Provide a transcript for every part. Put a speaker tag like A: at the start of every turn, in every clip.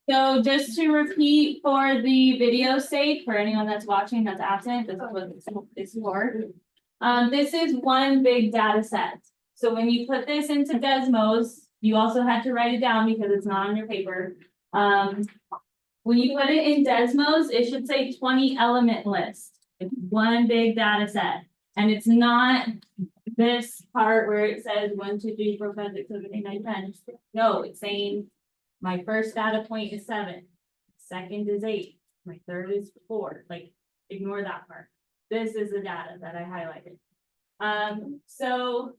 A: So just to repeat for the video sake, for anyone that's watching that's absent, this is what it's for. This is one big data set. So when you put this into Desmos, you also had to write it down because it's not on your paper. When you put it in Desmos, it should say 20 element list. It's one big data set. And it's not this part where it says 1, 2, 3, 4, 5, 6, 7, 8, 9, 10. No, it's saying my first data point is 7, second is 8, my third is 4. Like, ignore that part. This is the data that I highlighted. So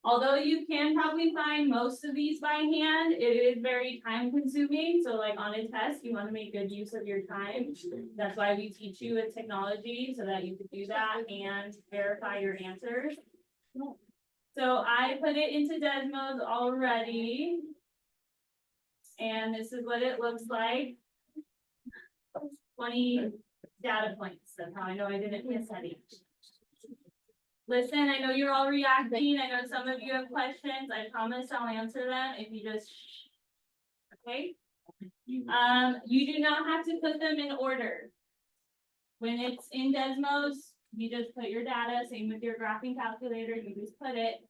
A: although you can probably find most of these by hand, it is very time consuming. So like on a test, you want to make good use of your time. That's why we teach you with technology so that you could do that and verify your answers. So I put it into Desmos already. And this is what it looks like. 20 data points. That's how I know I didn't miss any. Listen, I know you're all reacting. I know some of you have questions. I promise I'll answer them if you just okay. You do not have to put them in order. When it's in Desmos, you just put your data, same with your graphing calculator, you just put it.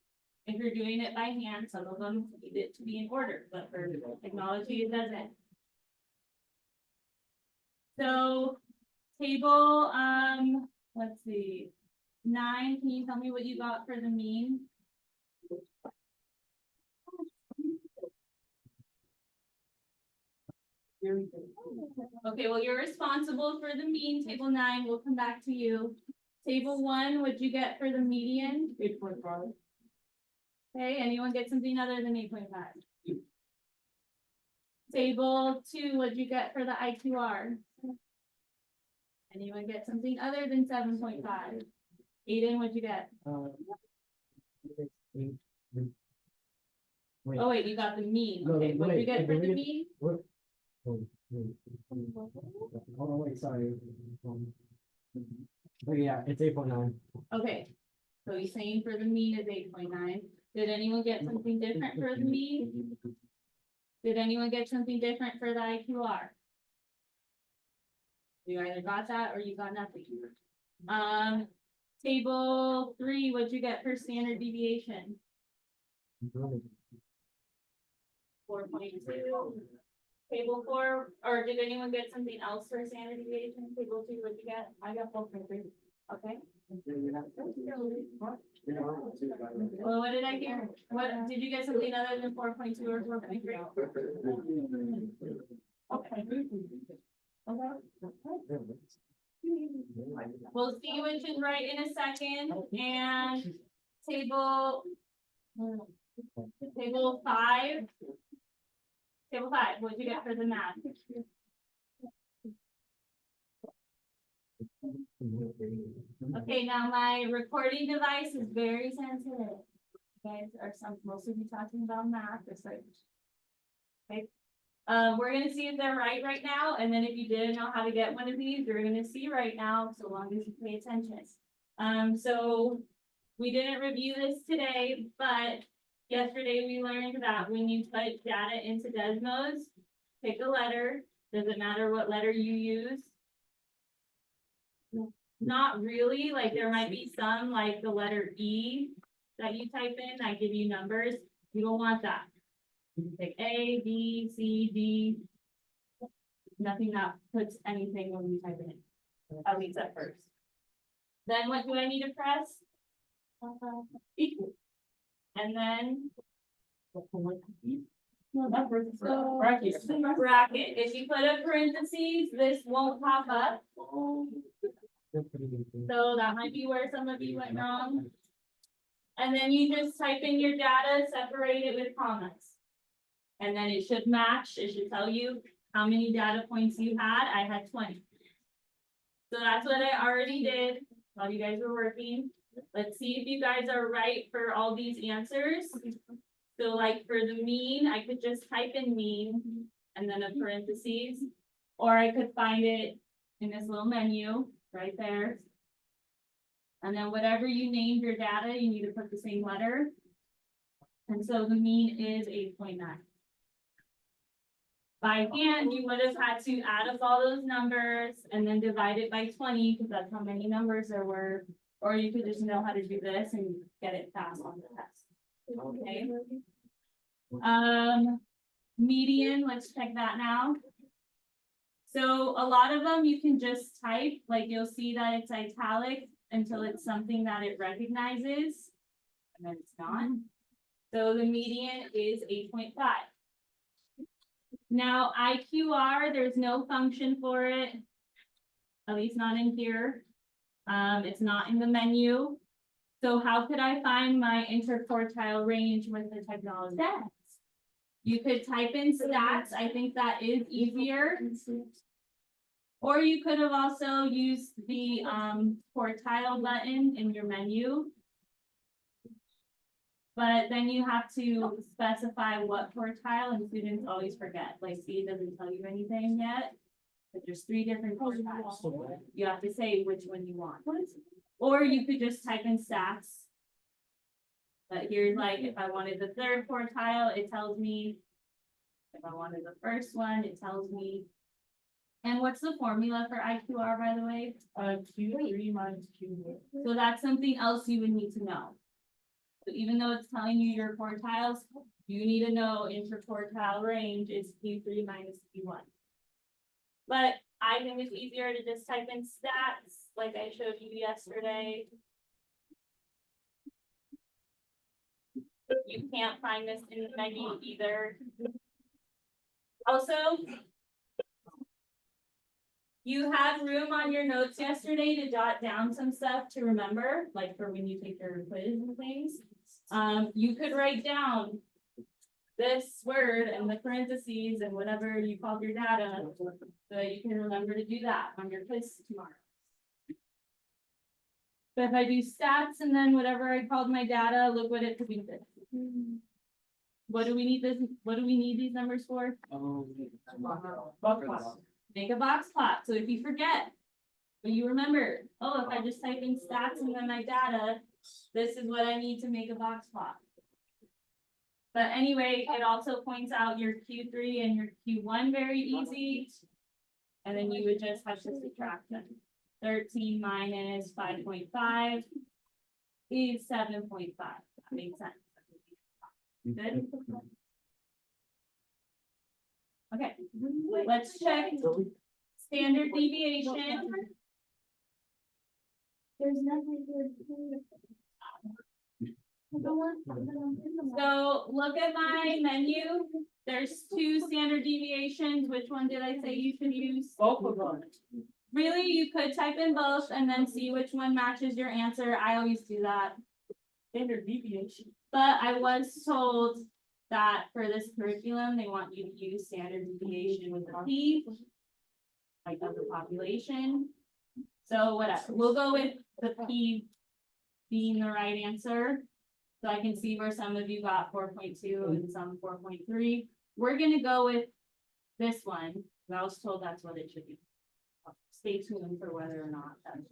A: If you're doing it by hand, some of them need it to be in order, but for technology, it doesn't. So table, let's see, 9, can you tell me what you got for the mean? Okay, well, you're responsible for the mean. Table 9, we'll come back to you. Table 1, what'd you get for the median? 8.5. Okay, anyone get something other than 8.5? Table 2, what'd you get for the IQR? Anyone get something other than 7.5? Aiden, what'd you get? Oh wait, you got the mean. Okay, what'd you get for the mean?
B: Hold on, wait, sorry. But yeah, it's 8.9.
A: Okay, so he's saying for the mean is 8.9. Did anyone get something different for the mean? Did anyone get something different for the IQR? You either got that or you got nothing. Table 3, what'd you get for standard deviation? 4.2. Table 4, or did anyone get something else for standard deviation? Table 2, what'd you get? I got 4.3. Okay. Well, what did I hear? What did you get something other than 4.2 or 4.3? Okay. We'll see which is right in a second. And table 5. Table 5, what'd you get for the math? Okay, now my recording device is very sensitive. You guys are most of you talking about math, just like, okay. We're gonna see if they're right now, and then if you didn't know how to get one of these, you're gonna see right now, so long as you pay attention. So we didn't review this today, but yesterday we learned that when you put data into Desmos, pick a letter. Doesn't matter what letter you use. Not really, like there might be some like the letter E that you type in that give you numbers. You don't want that. You can pick A, B, C, D. Nothing that puts anything when you type it in. At least at first. Then what do I need to press? Equal. And then bracket. If you put a parentheses, this won't pop up. So that might be where some of you went wrong. And then you just type in your data, separate it with commas. And then it should match. It should tell you how many data points you had. I had 20. So that's what I already did while you guys were working. Let's see if you guys are right for all these answers. So like for the mean, I could just type in mean and then a parentheses, or I could find it in this little menu right there. And then whatever you named your data, you need to put the same letter. And so the mean is 8.9. By hand, you would have had to add up all those numbers and then divide it by 20, because that's how many numbers there were. Or you could just know how to do this and get it fast on the test. Okay. Median, let's check that now. So a lot of them you can just type, like you'll see that it's italic until it's something that it recognizes. And then it's not. So the median is 8.5. Now IQR, there's no function for it. At least not in here. It's not in the menu. So how could I find my interquartile range with the technology? You could type in stats. I think that is easier. Or you could have also used the quartile button in your menu. But then you have to specify what quartile, and students always forget, like C doesn't tell you anything yet. But there's 3 different quartiles. You have to say which one you want. Or you could just type in stats. But here's like, if I wanted the 3rd quartile, it tells me. If I wanted the 1st one, it tells me. And what's the formula for IQR, by the way? Q3 minus Q1. So that's something else you would need to know. So even though it's telling you your quartiles, you need to know interquartile range is Q3 minus Q1. But I think it's easier to just type in stats, like I showed you yesterday. You can't find this in the menu either. Also, you had room on your notes yesterday to jot down some stuff to remember, like for when you take your quiz and things. You could write down this word and the parentheses and whatever you called your data, so that you can remember to do that on your quiz tomorrow. But if I do stats and then whatever I called my data, look what it could be. What do we need this? What do we need these numbers for? Make a box plot. So if you forget, but you remember, oh, if I just type in stats and then my data, this is what I need to make a box plot. But anyway, it also points out your Q3 and your Q1 very easy. And then you would just have to subtract them. 13 minus 5.5 is 7.5. That makes sense. Good. Okay, let's check standard deviation. There's nothing here. So look at my menu. There's 2 standard deviations. Which one did I say you should use?
B: Both of them.
A: Really, you could type in both and then see which one matches your answer. I always do that. Standard deviation. But I was told that for this curriculum, they want you to use standard deviation with a P, like of the population. So whatever, we'll go with the P being the right answer. So I can see where some of you got 4.2 and some 4.3. We're gonna go with this one. I was told that's what it should be. Stay tuned for whether or not that's.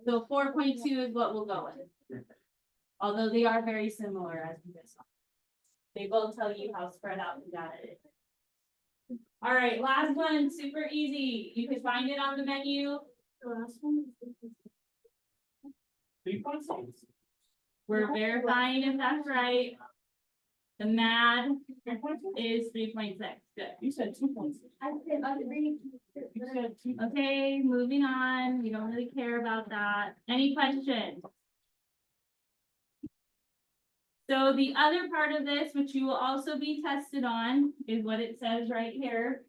A: So 4.2 is what we'll go with. Although they are very similar as we just saw. They both tell you how spread out the data is. All right, last one, super easy. You can find it on the menu. The last one is 3.6. We're verifying if that's right. The MAD is 3.6. Good.
B: You said 2.6.
C: I said,
B: You said 2.
A: Okay, moving on. We don't really care about that. Any questions? So the other part of this, which you will also be tested on, is what it says right here.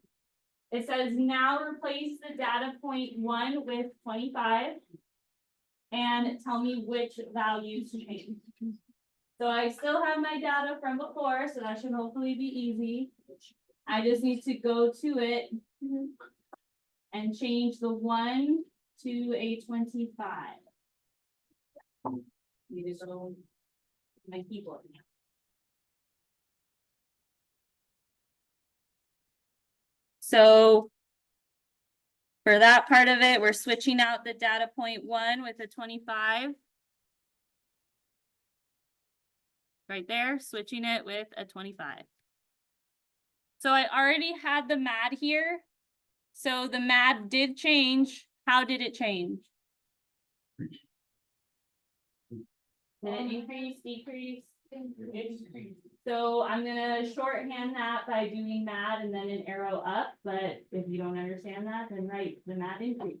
A: It says now replace the data point 1 with 25 and tell me which values change. So I still have my data from before, so that should hopefully be easy. I just need to go to it and change the 1 to a 25. Need to go my keyboard now. So for that part of it, we're switching out the data point 1 with a 25. Right there, switching it with a 25. So I already had the MAD here. So the MAD did change. How did it change? Did it increase, decrease? Increase. So I'm gonna shorthand that by doing MAD and then an arrow up, but if you don't understand that, then write the MAD increase.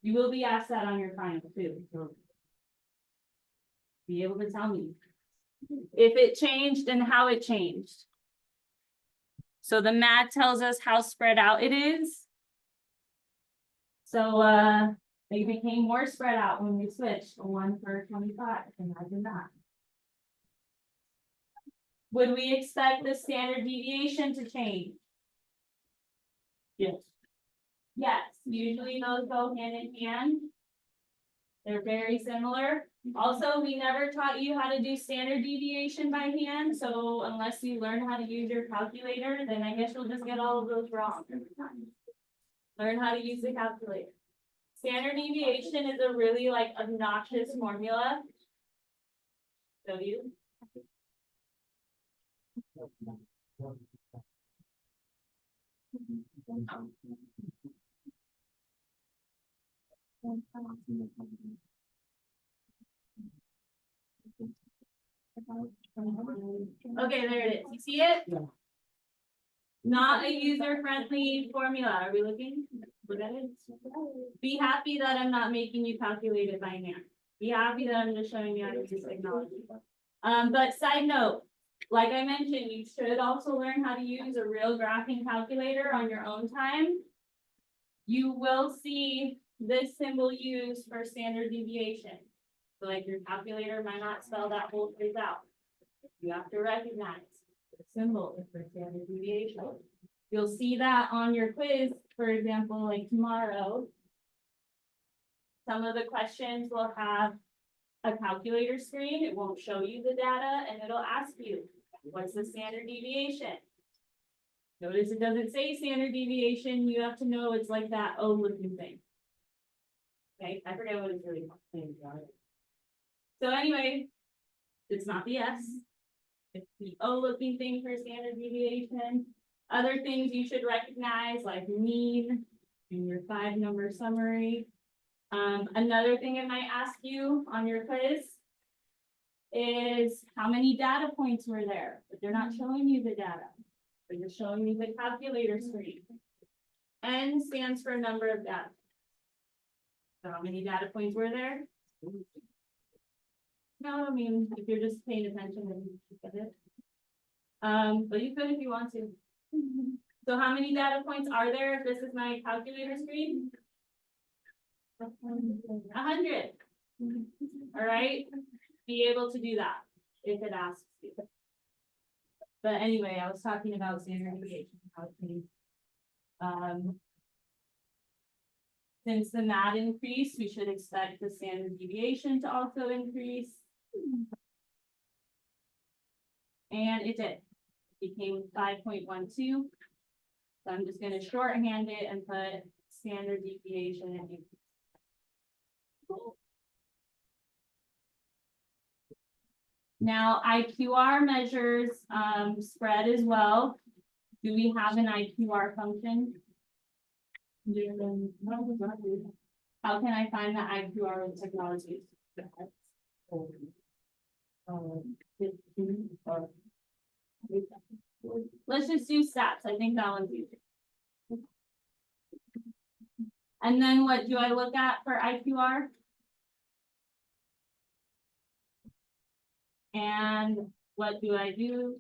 A: You will be asked that on your final too, so. Be able to tell me if it changed and how it changed. So the MAD tells us how spread out it is. So they became more spread out when we switched to 1 per 25. Imagine that. Would we expect the standard deviation to change?
B: Yes.
A: Yes, usually those go hand in hand. They're very similar. Also, we never taught you how to do standard deviation by hand, so unless you learn how to use your calculator, then I guess you'll just get all of those wrong every time. Learn how to use the calculator. Standard deviation is a really like obnoxious formula. Show you. Okay, there it is. You see it?
B: Yeah.
A: Not a user-friendly formula. Are we looking? What that is? Be happy that I'm not making you calculate it by hand. Be happy that I'm just showing you how to use technology. But side note, like I mentioned, you should also learn how to use a real graphing calculator on your own time. You will see this symbol used for standard deviation. So like your calculator might not spell that whole phrase out. You have to recognize the symbol for standard deviation. You'll see that on your quiz, for example, like tomorrow. Some of the questions will have a calculator screen. It won't show you the data and it'll ask you, what's the standard deviation? Notice it doesn't say standard deviation. You have to know it's like that O looking thing. Okay, I forget what it's really called. So anyway, it's not the S. It's the O looking thing for standard deviation. Other things you should recognize like mean in your 5-number summary. Another thing it might ask you on your quiz is how many data points were there, but they're not showing you the data. They're just showing you the calculator screen. N stands for number of data. So how many data points were there? No, I mean, if you're just paying attention, then you get it. But you could if you want to. So how many data points are there if this is my calculator screen? 100. All right, be able to do that if it asks you. But anyway, I was talking about standard deviation. How it changed. Since the MAD increased, we should expect the standard deviation to also increase. And it did. It became 5.12. So I'm just going to shorthand it and put standard deviation and increase. Now IQR measures spread as well. Do we have an IQR function? How can I find the IQR with technology? Let's just do stats. I think that one's easier. And then what do I look at for IQR? And what do I do?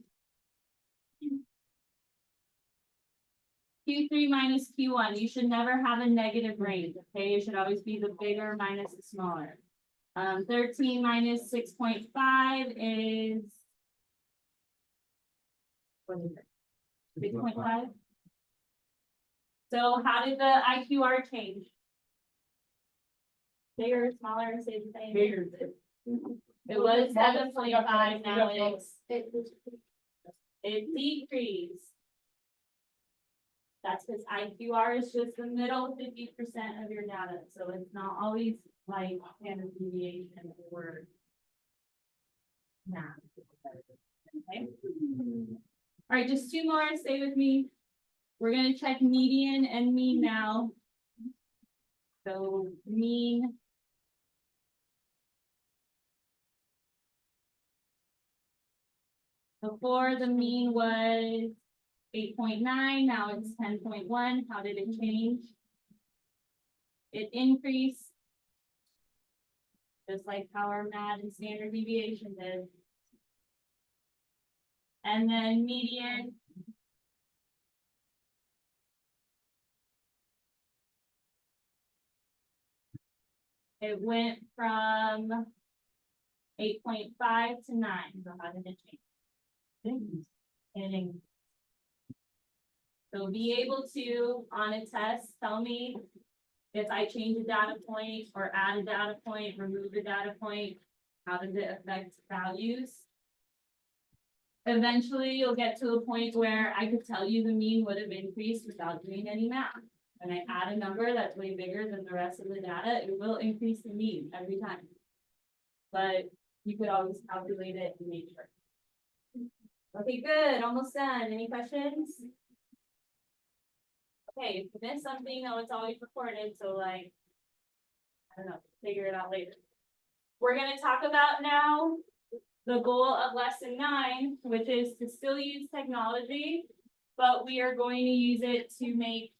A: Q3 minus Q1. You should never have a negative range, okay? It should always be the bigger minus the smaller. 13 minus 6.5 is 6.5. So how did the IQR change? Bigger, smaller, stay the same?
B: Bigger.
A: It was 7.5, now it decreased. That's because IQR is just the middle 50% of your data, so it's not always like standard deviation or math. Okay. All right, just 2 more, stay with me. We're gonna check median and mean now. So mean. Before the mean was 8.9, now it's 10.1. How did it change? It increased. Just like how our MAD and standard deviation did. And then median. It went from 8.5 to 9. So how did it change? And so be able to, on a test, tell me if I change a data point or add a data point, remove a data point, how does it affect values? Eventually, you'll get to a point where I could tell you the mean would have increased without doing any math. When I add a number that's way bigger than the rest of the data, it will increase the mean every time. But you could always calculate it and make sure. Okay, good, almost done. Any questions? Okay, if you missed something, oh, it's always recorded, so like, I don't know, figure it out later. We're gonna talk about now the goal of lesson 9, which is to still use technology, but we are going to use it to make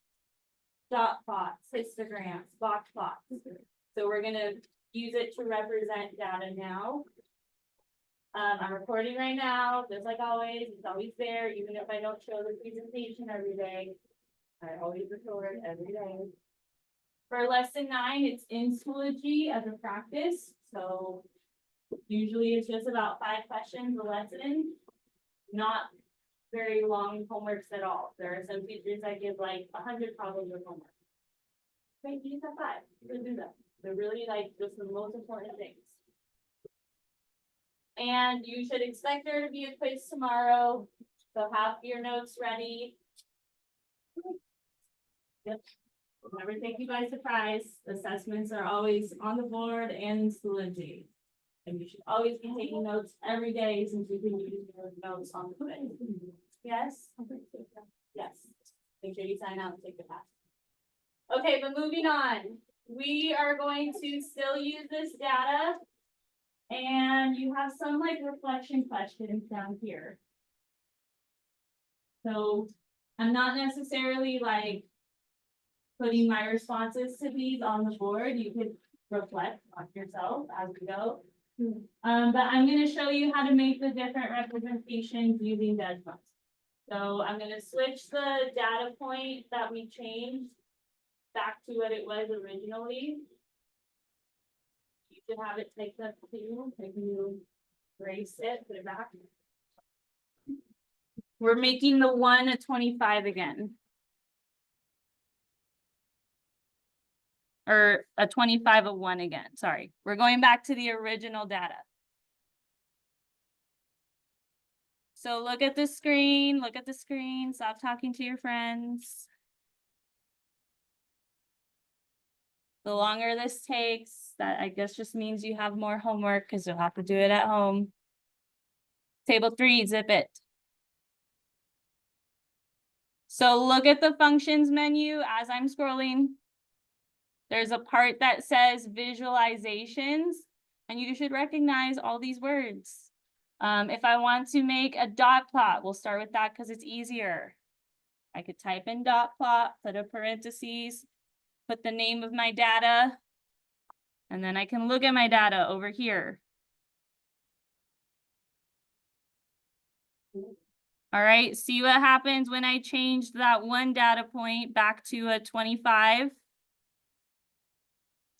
A: dot plots, histograms, box plots. So we're gonna use it to represent data now. I'm recording right now, just like always, it's always there, even if I don't show the presentation every day. I always record every day. For lesson 9, it's in Schoology as a practice, so usually it's just about 5 questions a lesson, not very long homeworks at all. There are some teachers that give like 100 problems of homework. Okay, you just have 5, you do that. They're really like just the most important things. And you should expect there to be a quiz tomorrow, so have your notes ready. Yep. Never take you by surprise. Assessments are always on the board and in Schoology. And you should always be taking notes every day since you can use your notes on the quiz. Yes? Yes. Make sure you sign out and take the pass. Okay, but moving on. We are going to still use this data. And you have some like reflection questions down here. So I'm not necessarily like putting my responses to these on the board. You could reflect on yourself as we go. But I'm going to show you how to make the different representations using Desmos. So I'm going to switch the data point that we changed back to what it was originally. You should have it typed up too. If you erase it, put it back. We're making the 1 a 25 again. Or a 25 a 1 again, sorry. We're going back to the original data. So look at the screen, stop talking to your friends. The longer this takes, that I guess just means you have more homework because you'll have to do it at home. Table 3, zip it. So look at the functions menu as I'm scrolling. There's a part that says visualizations, and you should recognize all these words. If I want to make a dot plot, we'll start with that because it's easier. I could type in dot plot, put a parentheses, put the name of my data, and then I can look at my data over here. All right, see what happens when I change that 1 data point back to a 25.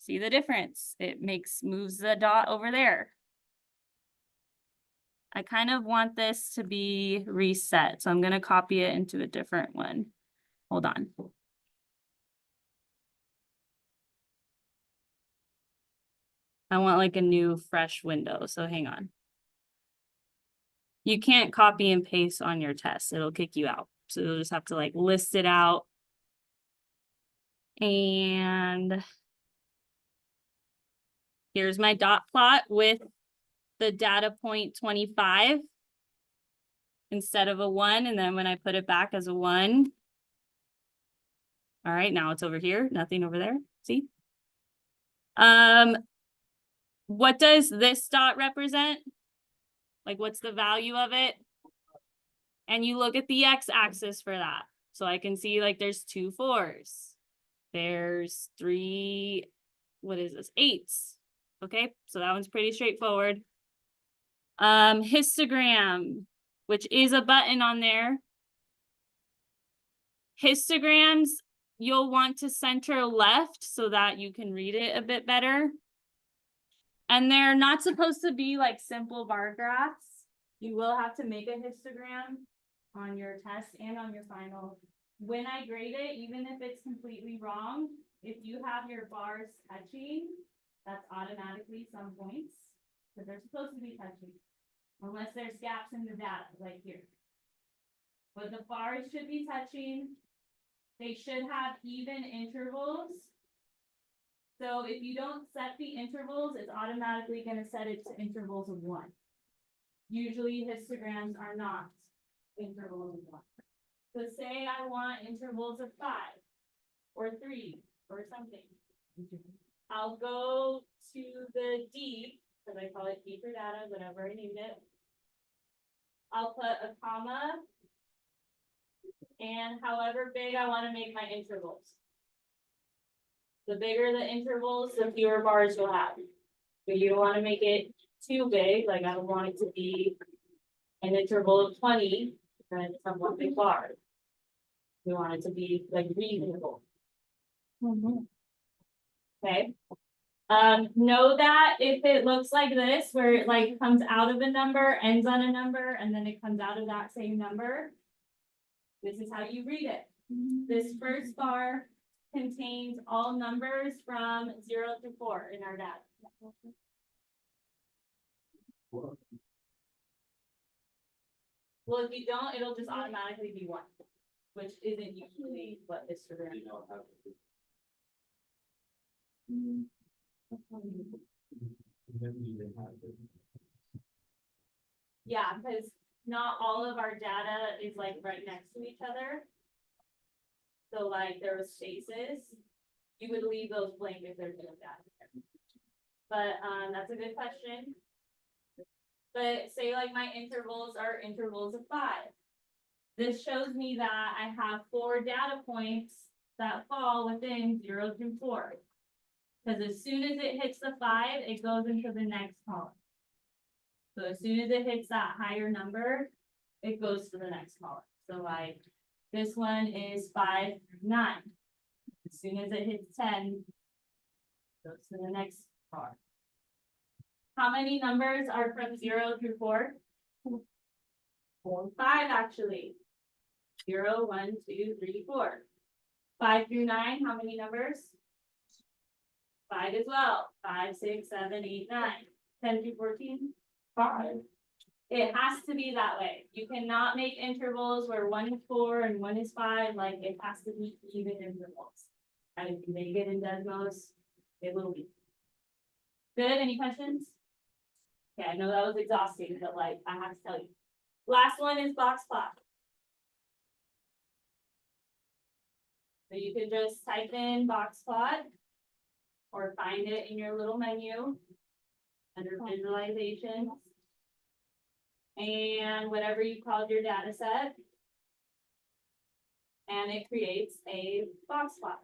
A: See the difference? It moves the dot over there. I kind of want this to be reset, so I'm going to copy it into a different one. Hold on. I want like a new fresh window, so hang on. You can't copy and paste on your test. It'll kick you out. So you'll just have to like list it out. And here's my dot plot with the data point 25 instead of a 1. And then when I put it back as a 1, All right, now it's over here, nothing over there, see? What does this dot represent? Like, what's the value of it? And you look at the x-axis for that. So I can see like there's 2 4s. There's 3, what is this, 8s. Okay, so that one's pretty straightforward. Histogram, which is a button on there. Histograms, you'll want to center left so that you can read it a bit better. And they're not supposed to be like simple bar graphs. You will have to make a histogram on your test and on your final. When I grade it, even if it's completely wrong, if you have your bars touching, that's automatically some points, because they're supposed to be touching, unless there's gaps in the data, like here. But the bars should be touching. They should have even intervals. So if you don't set the intervals, it's automatically going to set it to intervals of 1. Usually histograms are not intervals of 1. So say I want intervals of 5 or 3 or something. I'll go to the D, because I call it D for data, whatever I named it. I'll put a comma and however big I want to make my intervals. The bigger the intervals, the fewer bars you'll have. But you don't want to make it too big, like I don't want it to be an interval of 20, then it's a 1 big bar. We want it to be like reasonable. Okay. Know that if it looks like this, where it like comes out of a number, ends on a number, and then it comes out of that same number, this is how you read it. This first bar contains all numbers from 0 to 4 in our data. Well, if you don't, it'll just automatically be 1, which isn't usually what histogram is. Yeah, because not all of our data is like right next to each other. So like there was spaces, you would leave those blank if there's no data. But that's a good question. But say like my intervals are intervals of 5. This shows me that I have 4 data points that fall within 0 through 4. Because as soon as it hits the 5, it goes into the next column. So as soon as it hits that higher number, it goes to the next column. So like this one is 5 through 9. As soon as it hits 10, it goes to the next column. How many numbers are from 0 through 4? 5 actually. 0, 1, 2, 3, 4. 5 through 9, how many numbers? 5 as well. 5, 6, 7, 8, 9. 10 through 14? 5. It has to be that way. You cannot make intervals where 1 is 4 and 1 is 5. Like it has to be even intervals. And if you make it in Desmos, it will be. Good, any questions? Okay, I know that was exhausting, but like I have to tell you. Last one is box plot. So you can just type in box plot or find it in your little menu under visualization. And whatever you called your data set. And it creates a box plot.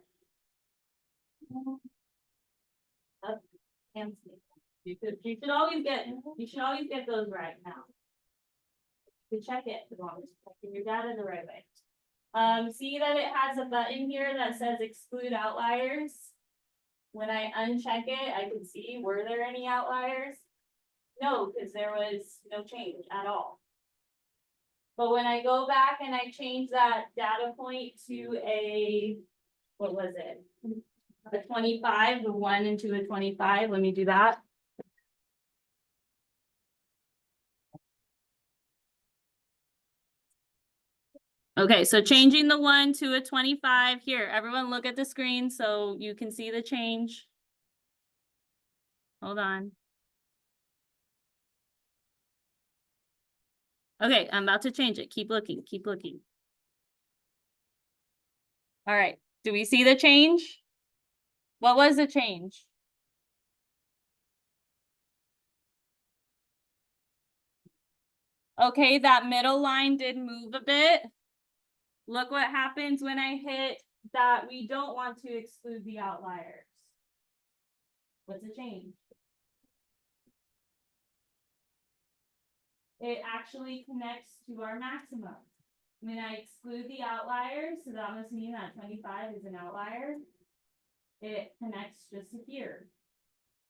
A: You should always get those right now. You check it as long as you're checking your data the right way. See that it has a button here that says exclude outliers. When I uncheck it, I can see, were there any outliers? No, because there was no change at all. But when I go back and I change that data point to a, what was it? A 25, the 1 into a 25, let me do that. Okay, so changing the 1 to a 25 here, everyone look at the screen so you can see the change. Hold on. Okay, I'm about to change it. Keep looking, keep looking. All right, Do we see the change? What was the change? Okay, that middle line did move a bit. Look what happens when I hit that we don't want to exclude the outliers. What's the change? It actually connects to our maximum. When I exclude the outliers, so that must mean that 25 is an outlier. It connects just to here.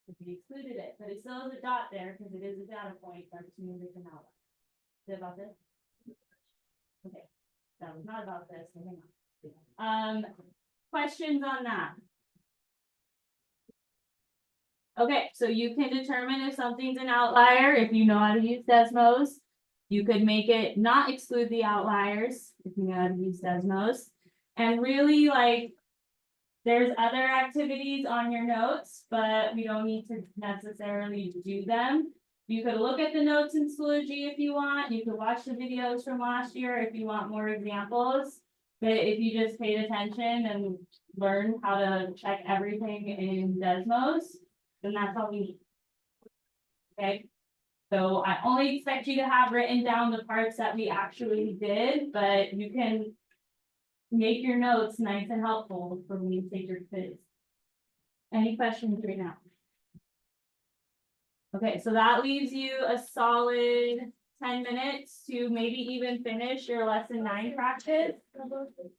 A: If we excluded it, but it still has a dot there because it is a data point, that means it's an outlier. Is it about this? Okay, that was not about this, so hang on. Questions on that? Okay, so you can determine if something's an outlier if you know how to use Desmos. You could make it not exclude the outliers if you know how to use Desmos. And really, like, there's other activities on your notes, but we don't need to necessarily do them. You could look at the notes in Schoology if you want. You could watch the videos from last year if you want more examples. But if you just paid attention and learned how to check everything in Desmos, then that's all we need. Okay, so I only expect you to have written down the parts that we actually did, but you can make your notes nice and helpful for when you take your quiz. Any questions right now? Okay, so that leaves you a solid 10 minutes to maybe even finish your lesson 9 practice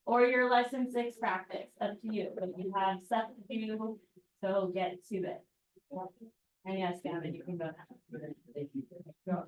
A: or your lesson 6 practice, up to you, but you have stuff to do, so get to it. And yes, Gavin, you can go now.